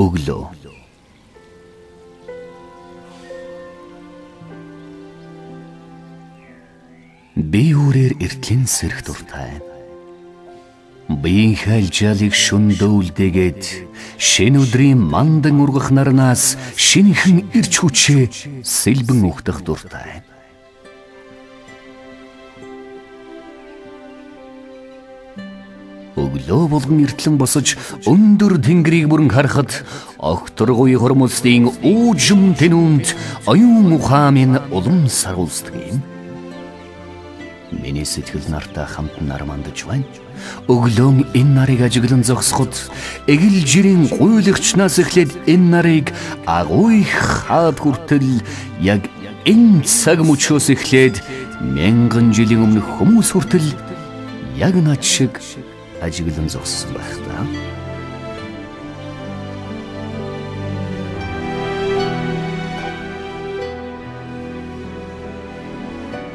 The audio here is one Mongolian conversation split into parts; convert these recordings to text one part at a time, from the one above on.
Өглөө. Би үрээр эртлийн сэрх дуртай. Биеийн хайлжаалыг шүндүүлдээгээд шинэ өдрийн мандан ургах нарнаас шинэхэн ирч хүчээ сэлбэн угтах дуртай. Өглөө болгон эртлэн босож өндөр тэнгэрийг бүрэн харахад огторгуй хормолстын уужим тэнүүнд оюун ухаамын улам саруулсдаг юм. Миний сэтгэл нартай хамт нар мандаж байна. Өглөө энэ нарыг ажиглан зогсоход эгэл жирийн гуйлагчнаас эхлээд энэ нарыг агуйх хаад хүртэл яг энэ цаг мөчөөс эхлээд мянган жилийн өмнөх хүмүүс хүртэл яг над шиг ажиглан зогссон байх та.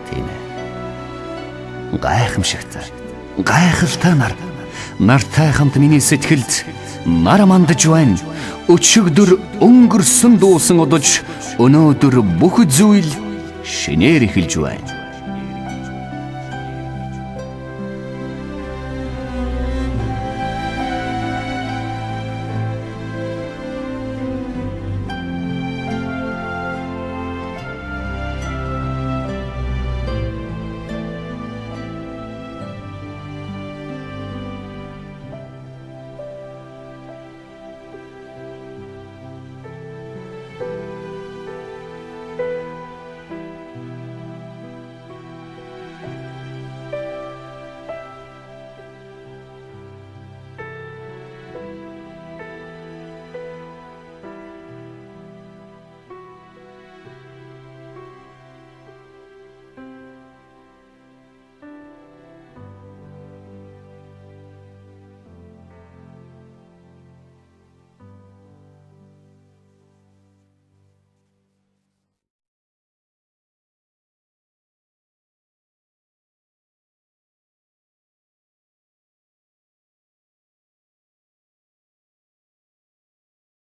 Тийм ээ. Гайхамшигтай. Гайхалтай нартай хамт миний сэтгэлд нар мандаж байна. Өчигдөр өнгөрсөн дуусан одож өнөөдөр бүх зүйл шинээр эхэлж байна.